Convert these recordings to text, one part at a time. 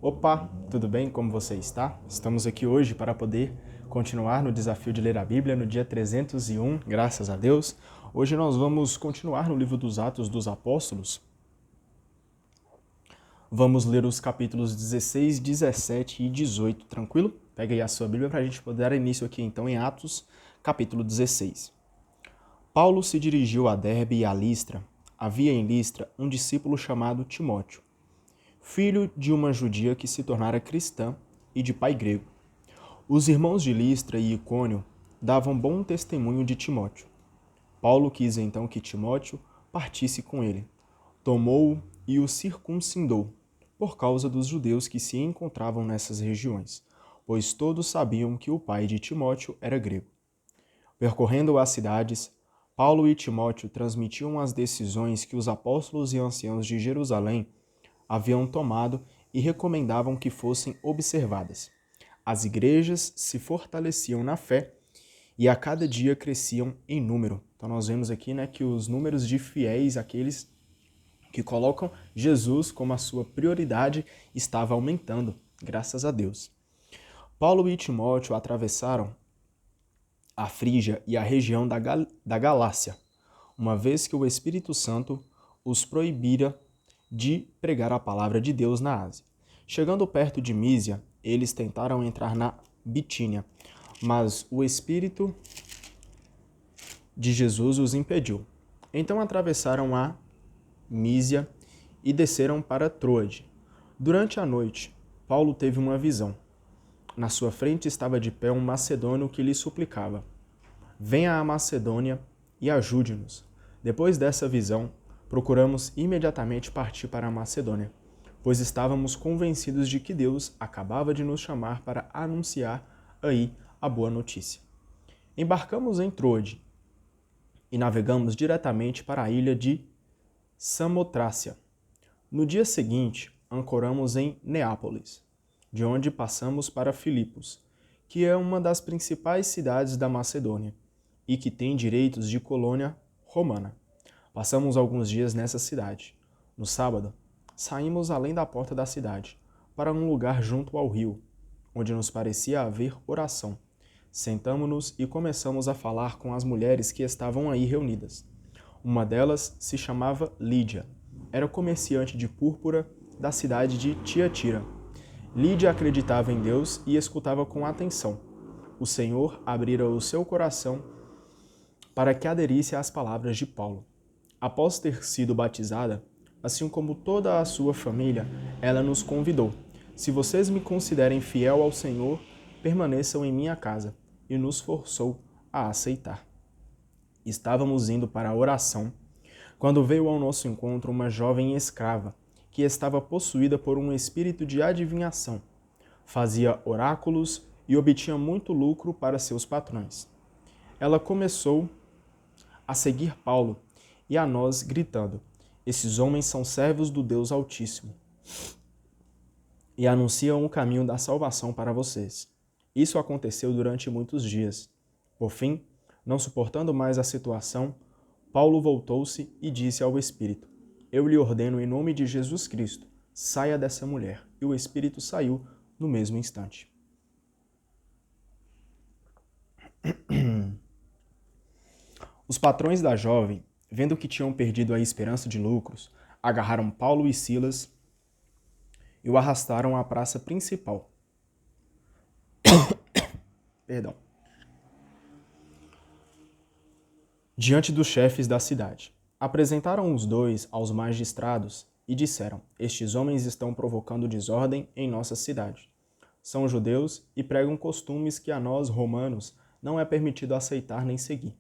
Opa, tudo bem? Como você está? Estamos aqui hoje para poder continuar no desafio de ler a Bíblia no dia 301, graças a Deus. Hoje nós vamos continuar no livro dos Atos dos Apóstolos. Vamos ler os capítulos 16, 17 e 18, tranquilo? Pega aí a sua Bíblia para a gente poder dar início aqui então em Atos, capítulo 16. Paulo se dirigiu a Derbe e a Listra. Havia em Listra um discípulo chamado Timóteo, filho de uma judia que se tornara cristã e de pai grego. Os irmãos de Listra e Icônio davam bom testemunho de Timóteo. Paulo quis então que Timóteo partisse com ele. Tomou-o e o circuncidou, por causa dos judeus que se encontravam nessas regiões, pois todos sabiam que o pai de Timóteo era grego. Percorrendo as cidades, Paulo e Timóteo transmitiam as decisões que os apóstolos e anciãos de Jerusalém haviam tomado e recomendavam que fossem observadas. As igrejas se fortaleciam na fé e a cada dia cresciam em número. Então nós vemos aqui que os números de fiéis, aqueles que colocam Jesus como a sua prioridade, estava aumentando, graças a Deus. Paulo e Timóteo atravessaram a Frígia e a região da Galácia, uma vez que o Espírito Santo os proibira de pregar a palavra de Deus na Ásia. Chegando perto de Mísia, eles tentaram entrar na Bitínia, mas o Espírito de Jesus os impediu. Então atravessaram a Mísia e desceram para Troade. Durante a noite, Paulo teve uma visão. Na sua frente estava de pé um macedônio que lhe suplicava: venha à Macedônia e ajude-nos. Depois dessa visão, procuramos imediatamente partir para a Macedônia, pois estávamos convencidos de que Deus acabava de nos chamar para anunciar aí a boa notícia. Embarcamos em Troade e navegamos diretamente para a ilha de Samotrácia. No dia seguinte, ancoramos em Neápolis, de onde passamos para Filipos, que é uma das principais cidades da Macedônia e que tem direitos de colônia romana. Passamos alguns dias nessa cidade. No sábado, saímos além da porta da cidade, para um lugar junto ao rio, onde nos parecia haver oração. Sentamo-nos e começamos a falar com as mulheres que estavam aí reunidas. Uma delas se chamava Lídia. Era comerciante de púrpura da cidade de Tiatira. Lídia acreditava em Deus e escutava com atenção. O Senhor abrira o seu coração para que aderisse às palavras de Paulo. Após ter sido batizada, assim como toda a sua família, ela nos convidou: se vocês me considerem fiel ao Senhor, permaneçam em minha casa, e nos forçou a aceitar. Estávamos indo para a oração, quando veio ao nosso encontro uma jovem escrava, que estava possuída por um espírito de adivinhação. Fazia oráculos e obtinha muito lucro para seus patrões. Ela começou a seguir Paulo e a nós, gritando: esses homens são servos do Deus Altíssimo e anunciam o caminho da salvação para vocês. Isso aconteceu durante muitos dias. Por fim, não suportando mais a situação, Paulo voltou-se e disse ao Espírito: eu lhe ordeno em nome de Jesus Cristo, saia dessa mulher. E o Espírito saiu no mesmo instante. Os patrões da jovem, vendo que tinham perdido a esperança de lucros, agarraram Paulo e Silas e o arrastaram à praça principal. Diante dos chefes da cidade. Apresentaram os dois aos magistrados e disseram: estes homens estão provocando desordem em nossa cidade. São judeus e pregam costumes que a nós, romanos, não é permitido aceitar nem seguir.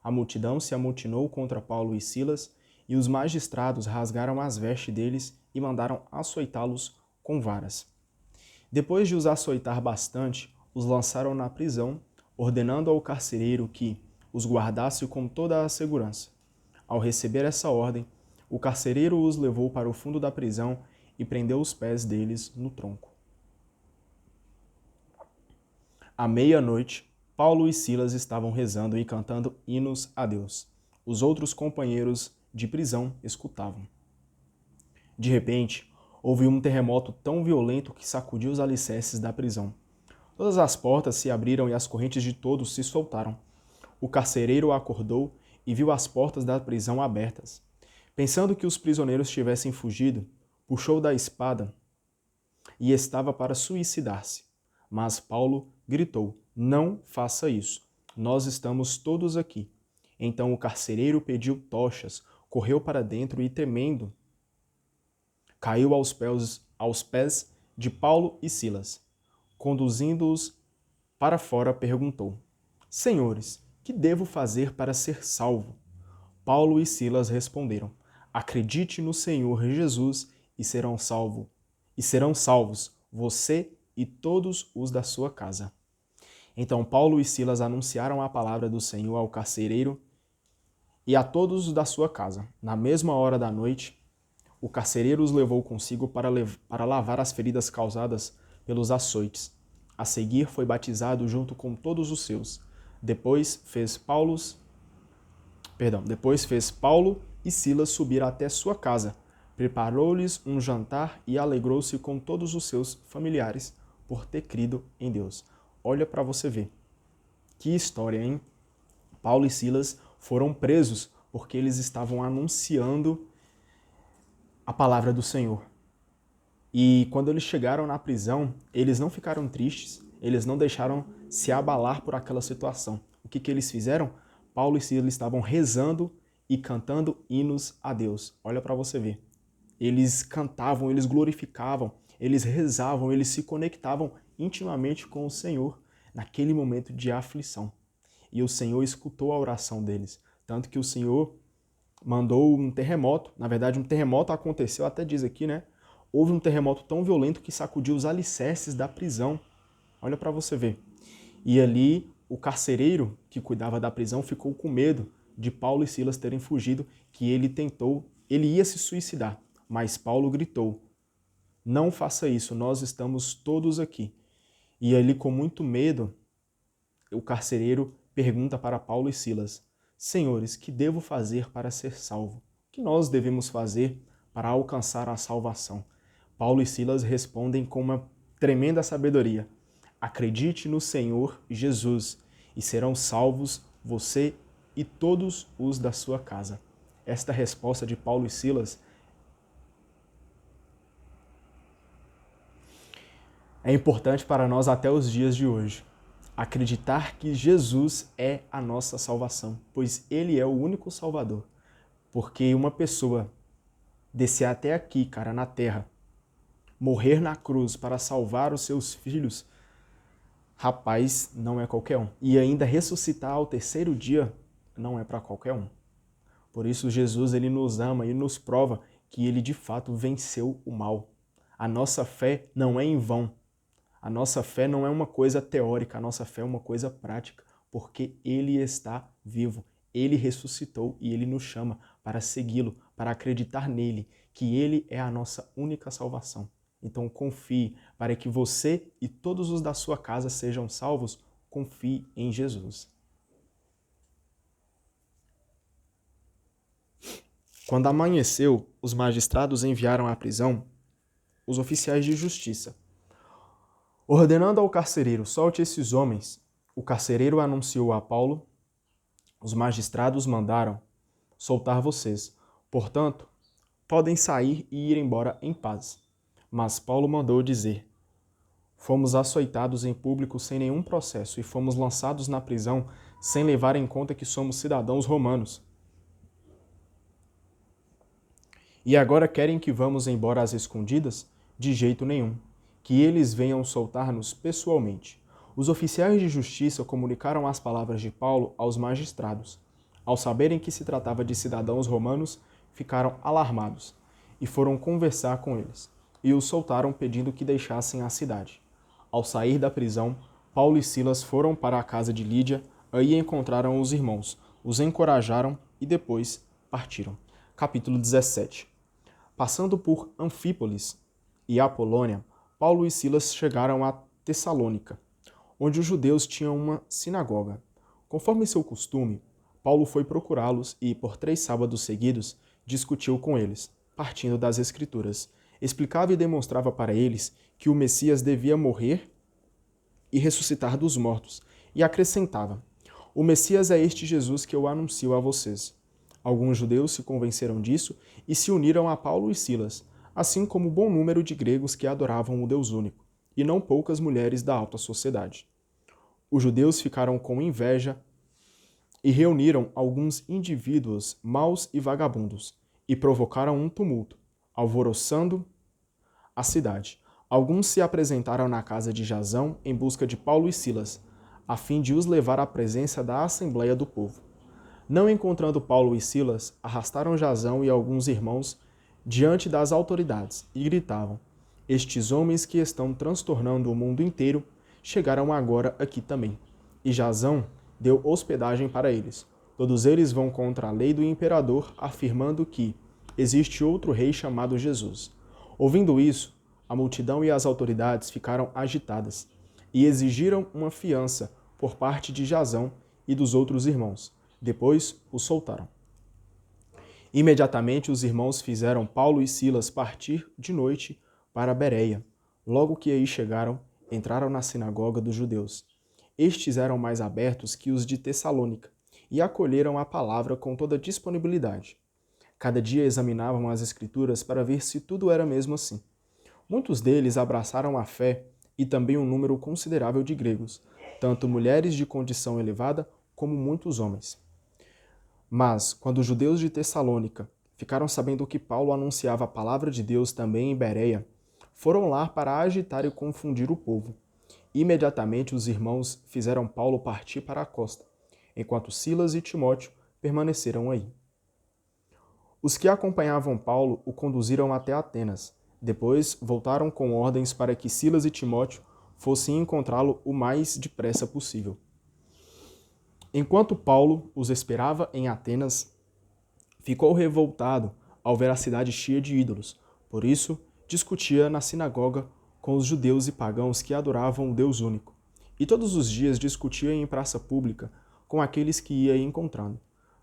A multidão se amotinou contra Paulo e Silas, e os magistrados rasgaram as vestes deles e mandaram açoitá-los com varas. Depois de os açoitar bastante, os lançaram na prisão, ordenando ao carcereiro que os guardasse com toda a segurança. Ao receber essa ordem, o carcereiro os levou para o fundo da prisão e prendeu os pés deles no tronco. À meia-noite, Paulo e Silas estavam rezando e cantando hinos a Deus. Os outros companheiros de prisão escutavam. De repente, Houve um terremoto tão violento que sacudiu os alicerces da prisão. Todas as portas se abriram e as correntes de todos se soltaram. O carcereiro acordou e viu as portas da prisão abertas. Pensando que os prisioneiros tivessem fugido, puxou da espada e estava para suicidar-se. Mas Paulo gritou: "Não faça isso. Nós estamos todos aqui." Então o carcereiro pediu tochas, correu para dentro e, tremendo, caiu aos pés de Paulo e Silas. Conduzindo-os para fora, perguntou: "Senhores, que devo fazer para ser salvo?" Paulo e Silas responderam: "Acredite no Senhor Jesus e serão salvos você e todos os da sua casa." Então Paulo e Silas anunciaram a palavra do Senhor ao carcereiro e a todos os da sua casa. Na mesma hora da noite, o carcereiro os levou consigo para lavar as feridas causadas pelos açoites. A seguir foi batizado junto com todos os seus. Depois fez Paulo e Silas subir até sua casa. Preparou-lhes um jantar e alegrou-se com todos os seus familiares por ter crido em Deus. Olha para você ver. Que história, hein? Paulo e Silas foram presos porque eles estavam anunciando a palavra do Senhor. E quando eles chegaram na prisão, eles não ficaram tristes, eles não deixaram se abalar por aquela situação. O que eles fizeram? Paulo e Silas estavam rezando e cantando hinos a Deus. Olha para você ver. Eles cantavam, eles glorificavam, eles rezavam, eles se conectavam intimamente com o Senhor naquele momento de aflição. E o Senhor escutou a oração deles. Tanto que o Senhor mandou um terremoto. Na verdade, um terremoto aconteceu, até diz aqui, né? Houve um terremoto tão violento que sacudiu os alicerces da prisão. Olha para você ver. E ali, o carcereiro que cuidava da prisão ficou com medo de Paulo e Silas terem fugido, que ele ia se suicidar. Mas Paulo gritou: "Não faça isso, nós estamos todos aqui." E ali, com muito medo, o carcereiro pergunta para Paulo e Silas: "Senhores, que devo fazer para ser salvo? O que nós devemos fazer para alcançar a salvação?" Paulo e Silas respondem com uma tremenda sabedoria: "Acredite no Senhor Jesus e serão salvos você e todos os da sua casa." Esta resposta de Paulo e Silas é importante para nós até os dias de hoje. Acreditar que Jesus é a nossa salvação, pois Ele é o único Salvador. Porque uma pessoa descer até aqui, cara, na terra, morrer na cruz para salvar os seus filhos, rapaz, não é qualquer um. E ainda ressuscitar ao terceiro dia, não é para qualquer um. Por isso Jesus, ele nos ama e nos prova que ele de fato venceu o mal. A nossa fé não é em vão. A nossa fé não é uma coisa teórica, a nossa fé é uma coisa prática, porque Ele está vivo, Ele ressuscitou e Ele nos chama para segui-lo, para acreditar nele, que Ele é a nossa única salvação. Então confie, para que você e todos os da sua casa sejam salvos, confie em Jesus. Quando amanheceu, os magistrados enviaram à prisão os oficiais de justiça. Ordenando ao carcereiro: "Solte esses homens." O carcereiro anunciou a Paulo: "Os magistrados mandaram soltar vocês. Portanto, podem sair e ir embora em paz." Mas Paulo mandou dizer: "Fomos açoitados em público sem nenhum processo e fomos lançados na prisão sem levar em conta que somos cidadãos romanos. E agora querem que vamos embora às escondidas? De jeito nenhum. Que eles venham soltar-nos pessoalmente." Os oficiais de justiça comunicaram as palavras de Paulo aos magistrados. Ao saberem que se tratava de cidadãos romanos, ficaram alarmados e foram conversar com eles, e os soltaram pedindo que deixassem a cidade. Ao sair da prisão, Paulo e Silas foram para a casa de Lídia, aí encontraram os irmãos, os encorajaram e depois partiram. Capítulo 17. Passando por Anfípolis e Apolônia, Paulo e Silas chegaram a Tessalônica, onde os judeus tinham uma sinagoga. Conforme seu costume, Paulo foi procurá-los e, por 3 sábados seguidos, discutiu com eles, partindo das Escrituras. explicava e demonstrava para eles que o Messias devia morrer e ressuscitar dos mortos, e acrescentava: o Messias é este Jesus que eu anuncio a vocês. Alguns judeus se convenceram disso e se uniram a Paulo e Silas, assim como bom número de gregos que adoravam o Deus único, e não poucas mulheres da alta sociedade. Os judeus ficaram com inveja e reuniram alguns indivíduos maus e vagabundos, e provocaram um tumulto, alvoroçando a cidade. Alguns se apresentaram na casa de Jasão em busca de Paulo e Silas, a fim de os levar à presença da assembleia do povo. Não encontrando Paulo e Silas, arrastaram Jasão e alguns irmãos diante das autoridades e gritavam: estes homens que estão transtornando o mundo inteiro chegaram agora aqui também. E Jasão deu hospedagem para eles. Todos eles vão contra a lei do imperador, afirmando que existe outro rei chamado Jesus. Ouvindo isso, a multidão e as autoridades ficaram agitadas e exigiram uma fiança por parte de Jasão e dos outros irmãos. Depois o soltaram. Imediatamente os irmãos fizeram Paulo e Silas partir de noite para Bereia. Logo que aí chegaram, entraram na sinagoga dos judeus. Estes eram mais abertos que os de Tessalônica e acolheram a palavra com toda disponibilidade. Cada dia examinavam as Escrituras para ver se tudo era mesmo assim. Muitos deles abraçaram a fé e também um número considerável de gregos, tanto mulheres de condição elevada como muitos homens. Mas, quando os judeus de Tessalônica ficaram sabendo que Paulo anunciava a palavra de Deus também em Bereia, foram lá para agitar e confundir o povo. Imediatamente os irmãos fizeram Paulo partir para a costa, enquanto Silas e Timóteo permaneceram aí. Os que acompanhavam Paulo o conduziram até Atenas. Depois voltaram com ordens para que Silas e Timóteo fossem encontrá-lo o mais depressa possível. Enquanto Paulo os esperava em Atenas, ficou revoltado ao ver a cidade cheia de ídolos. Por isso, discutia na sinagoga com os judeus e pagãos que adoravam o Deus único. E todos os dias discutia em praça pública com aqueles que ia encontrando.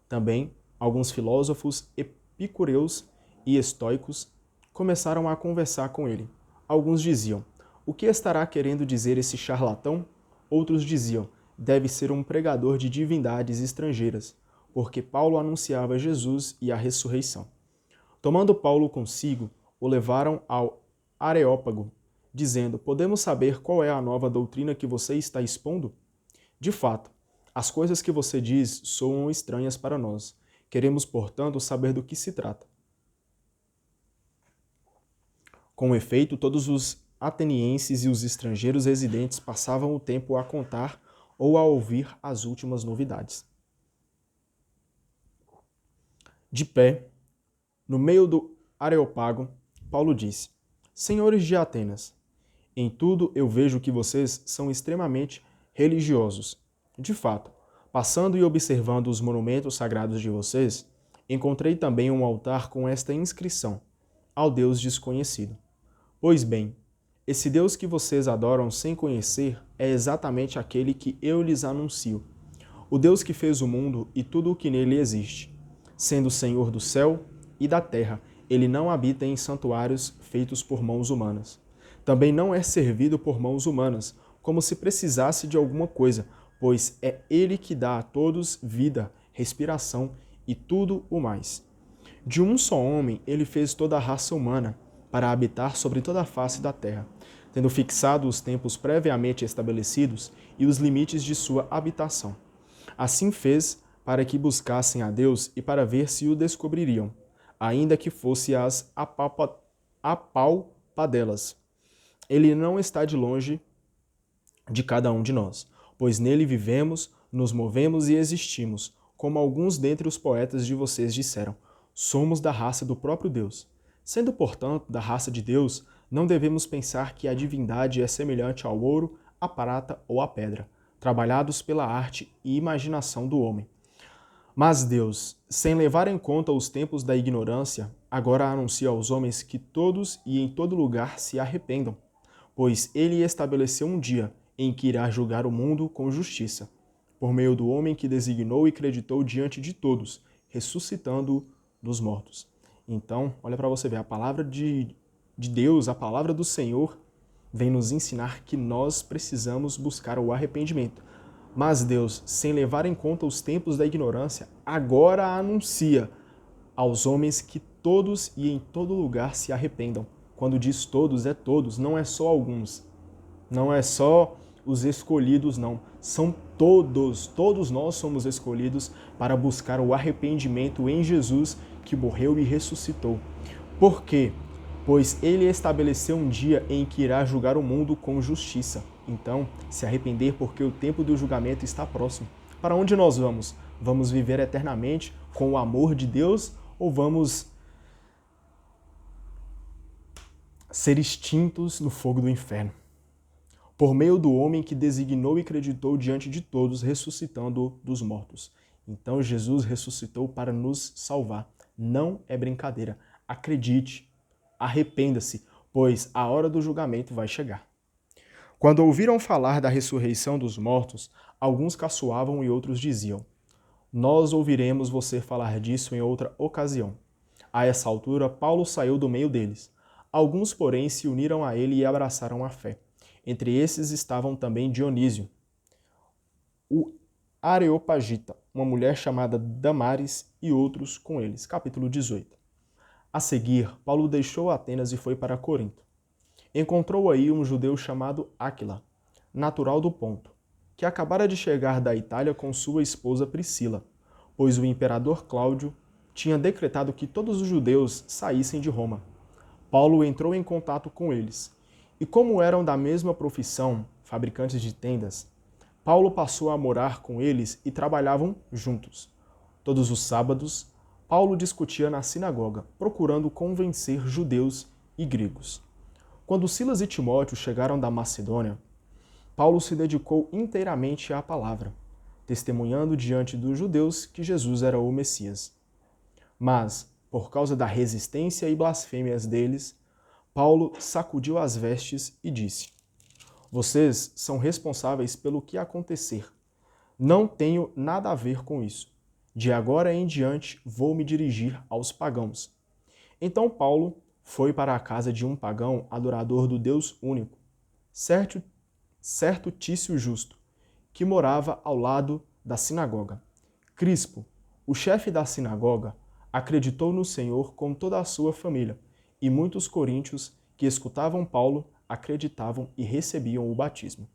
Também, alguns filósofos epicureus e estoicos começaram a conversar com ele. Alguns diziam: o que estará querendo dizer esse charlatão? Outros diziam: deve ser um pregador de divindades estrangeiras, porque Paulo anunciava Jesus e a ressurreição. Tomando Paulo consigo, o levaram ao Areópago, dizendo: podemos saber qual é a nova doutrina que você está expondo? De fato, as coisas que você diz soam estranhas para nós. Queremos, portanto, saber do que se trata. Com efeito, todos os atenienses e os estrangeiros residentes passavam o tempo a contar ou a ouvir as últimas novidades. De pé, no meio do Areópago, Paulo disse: senhores de Atenas, em tudo eu vejo que vocês são extremamente religiosos. De fato, passando e observando os monumentos sagrados de vocês, encontrei também um altar com esta inscrição: ao Deus desconhecido. Pois bem, esse Deus que vocês adoram sem conhecer é exatamente aquele que eu lhes anuncio. O Deus que fez o mundo e tudo o que nele existe. Sendo Senhor do céu e da terra, ele não habita em santuários feitos por mãos humanas. Também não é servido por mãos humanas, como se precisasse de alguma coisa, pois é ele que dá a todos vida, respiração e tudo o mais. De um só homem ele fez toda a raça humana, para habitar sobre toda a face da terra, tendo fixado os tempos previamente estabelecidos e os limites de sua habitação. Assim fez para que buscassem a Deus e para ver se o descobririam, ainda que fosse às apalpadelas. Ele não está de longe de cada um de nós, pois nele vivemos, nos movemos e existimos, como alguns dentre os poetas de vocês disseram: somos da raça do próprio Deus. Sendo, portanto, da raça de Deus, não devemos pensar que a divindade é semelhante ao ouro, à prata ou à pedra, trabalhados pela arte e imaginação do homem. Mas Deus, sem levar em conta os tempos da ignorância, agora anuncia aos homens que todos e em todo lugar se arrependam, pois ele estabeleceu um dia em que irá julgar o mundo com justiça, por meio do homem que designou e creditou diante de todos, ressuscitando-o dos mortos. Então, olha para você ver, a palavra de de Deus, a palavra do Senhor, vem nos ensinar que nós precisamos buscar o arrependimento. Mas Deus, sem levar em conta os tempos da ignorância, agora anuncia aos homens que todos e em todo lugar se arrependam. Quando diz todos, é todos, não é só alguns. Não é só os escolhidos, não. São todos. Todos nós somos escolhidos para buscar o arrependimento em Jesus, que morreu e ressuscitou. Por quê? Pois ele estabeleceu um dia em que irá julgar o mundo com justiça. Então, se arrepender porque o tempo do julgamento está próximo. Para onde nós vamos? Vamos viver eternamente com o amor de Deus ou vamos ser extintos no fogo do inferno? Por meio do homem que designou e acreditou diante de todos, ressuscitando dos mortos. Então Jesus ressuscitou para nos salvar. Não é brincadeira. Acredite, arrependa-se, pois a hora do julgamento vai chegar. Quando ouviram falar da ressurreição dos mortos, alguns caçoavam e outros diziam: nós ouviremos você falar disso em outra ocasião. A essa altura, Paulo saiu do meio deles. Alguns, porém, se uniram a ele e abraçaram a fé. Entre esses estavam também Dionísio, o Areopagita, uma mulher chamada Damares e outros com eles. Capítulo 18. A seguir, Paulo deixou Atenas e foi para Corinto. Encontrou aí um judeu chamado Áquila, natural do Ponto, que acabara de chegar da Itália com sua esposa Priscila, pois o imperador Cláudio tinha decretado que todos os judeus saíssem de Roma. Paulo entrou em contato com eles, e como eram da mesma profissão, fabricantes de tendas, Paulo passou a morar com eles e trabalhavam juntos. Todos os sábados, Paulo discutia na sinagoga, procurando convencer judeus e gregos. Quando Silas e Timóteo chegaram da Macedônia, Paulo se dedicou inteiramente à palavra, testemunhando diante dos judeus que Jesus era o Messias. Mas, por causa da resistência e blasfêmias deles, Paulo sacudiu as vestes e disse: vocês são responsáveis pelo que acontecer. Não tenho nada a ver com isso. De agora em diante vou me dirigir aos pagãos. Então Paulo foi para a casa de um pagão adorador do Deus único, certo Tício Justo, que morava ao lado da sinagoga. Crispo, o chefe da sinagoga, acreditou no Senhor com toda a sua família, e muitos coríntios que escutavam Paulo acreditavam e recebiam o batismo.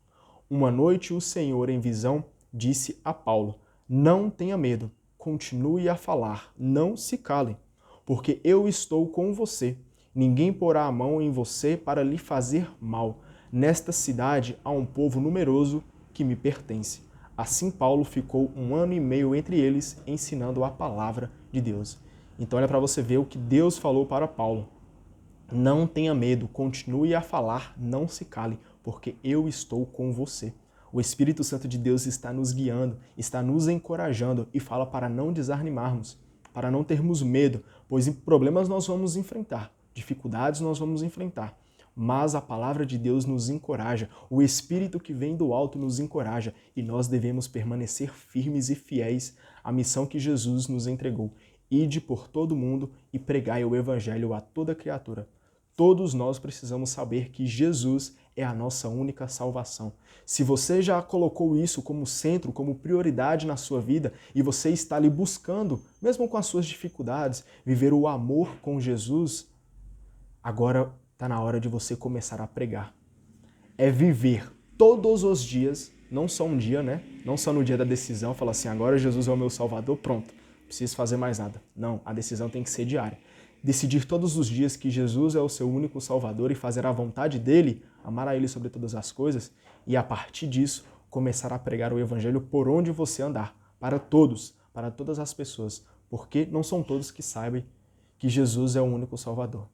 Uma noite o Senhor, em visão, disse a Paulo: não tenha medo, continue a falar, não se cale, porque eu estou com você. Ninguém porá a mão em você para lhe fazer mal. Nesta cidade há um povo numeroso que me pertence. Assim Paulo ficou 1 ano e meio entre eles, ensinando a palavra de Deus. Então olha para você ver o que Deus falou para Paulo. Não tenha medo, continue a falar, não se cale, porque eu estou com você. O Espírito Santo de Deus está nos guiando, está nos encorajando e fala para não desanimarmos, para não termos medo, pois problemas nós vamos enfrentar, dificuldades nós vamos enfrentar. Mas a palavra de Deus nos encoraja, o Espírito que vem do alto nos encoraja e nós devemos permanecer firmes e fiéis à missão que Jesus nos entregou. Ide por todo mundo e pregai o Evangelho a toda criatura. Todos nós precisamos saber que Jesus é a nossa única salvação. Se você já colocou isso como centro, como prioridade na sua vida e você está ali buscando, mesmo com as suas dificuldades, viver o amor com Jesus, agora está na hora de você começar a pregar. É viver todos os dias, não só um dia, né? Não só no dia da decisão, falar assim, agora Jesus é o meu Salvador, pronto, não preciso fazer mais nada. Não, a decisão tem que ser diária. Decidir todos os dias que Jesus é o seu único Salvador e fazer a vontade dele, amar a ele sobre todas as coisas, e a partir disso, começar a pregar o Evangelho por onde você andar, para todos, para todas as pessoas, porque não são todos que sabem que Jesus é o único Salvador.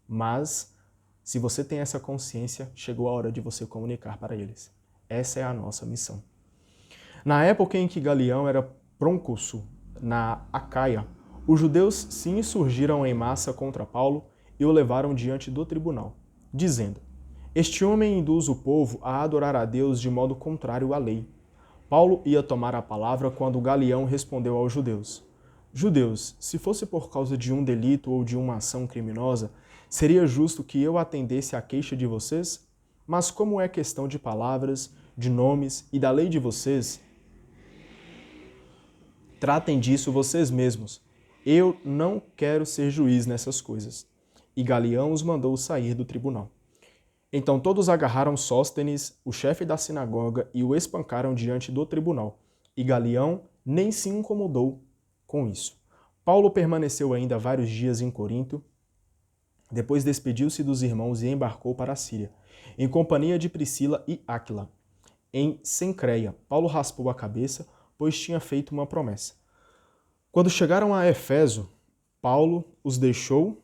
Mas, se você tem essa consciência, chegou a hora de você comunicar para eles. Essa é a nossa missão. Na época em que Galião era prôconsul na Acaia, os judeus se insurgiram em massa contra Paulo e o levaram diante do tribunal, dizendo: este homem induz o povo a adorar a Deus de modo contrário à lei. Paulo ia tomar a palavra quando Galião respondeu aos judeus: judeus, se fosse por causa de um delito ou de uma ação criminosa, Seria justo que eu atendesse à queixa de vocês? Mas como é questão de palavras, de nomes e da lei de vocês, tratem disso vocês mesmos. Eu não quero ser juiz nessas coisas. E Galião os mandou sair do tribunal. Então todos agarraram Sóstenes, o chefe da sinagoga, e o espancaram diante do tribunal. E Galião nem se incomodou com isso. Paulo permaneceu ainda vários dias em Corinto. Depois despediu-se dos irmãos e embarcou para a Síria, em companhia de Priscila e Áquila. Em Cencreia, Paulo raspou a cabeça, pois tinha feito uma promessa. Quando chegaram a Éfeso, Paulo os deixou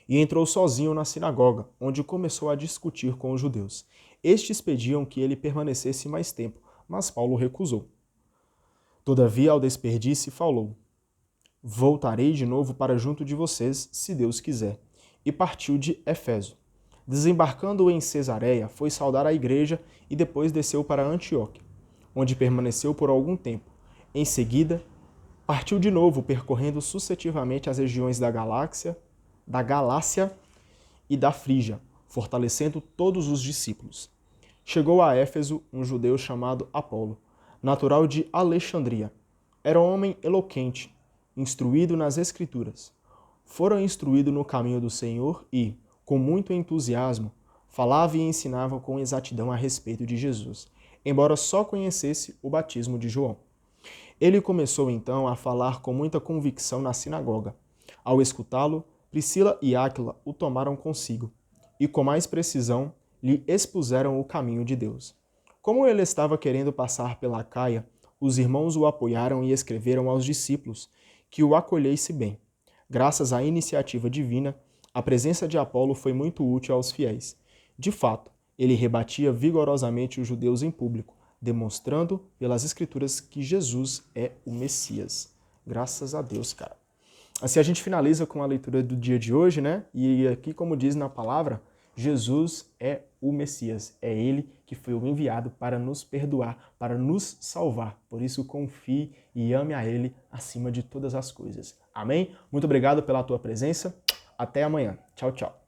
e entrou sozinho na sinagoga, onde começou a discutir com os judeus. Estes pediam que ele permanecesse mais tempo, mas Paulo recusou. Todavia, ao despedir-se, falou: Voltarei de novo para junto de vocês, se Deus quiser. E partiu de Éfeso. Desembarcando em Cesareia, foi saudar a igreja e depois desceu para Antioquia, onde permaneceu por algum tempo. Em seguida, partiu de novo, percorrendo sucessivamente as regiões da Galácia e da Frígia, fortalecendo todos os discípulos. Chegou a Éfeso um judeu chamado Apolo, natural de Alexandria. Era um homem eloquente, instruído nas Escrituras. Fora instruído no caminho do Senhor e, com muito entusiasmo, falava e ensinava com exatidão a respeito de Jesus, embora só conhecesse o batismo de João. Ele começou então a falar com muita convicção na sinagoga. Ao escutá-lo, Priscila e Áquila o tomaram consigo e, com mais precisão, lhe expuseram o caminho de Deus. Como ele estava querendo passar pela Acaia, os irmãos o apoiaram e escreveram aos discípulos que o acolhesse bem. Graças à iniciativa divina, a presença de Apolo foi muito útil aos fiéis. De fato, ele rebatia vigorosamente os judeus em público, demonstrando pelas Escrituras que Jesus é o Messias. Graças a Deus, cara. Assim a gente finaliza com a leitura do dia de hoje, né? E aqui, como diz na palavra, Jesus é o Messias. É ele que foi o enviado para nos perdoar, para nos salvar. Por isso, confie e ame a ele acima de todas as coisas. Amém? Muito obrigado pela tua presença. Até amanhã. Tchau, tchau.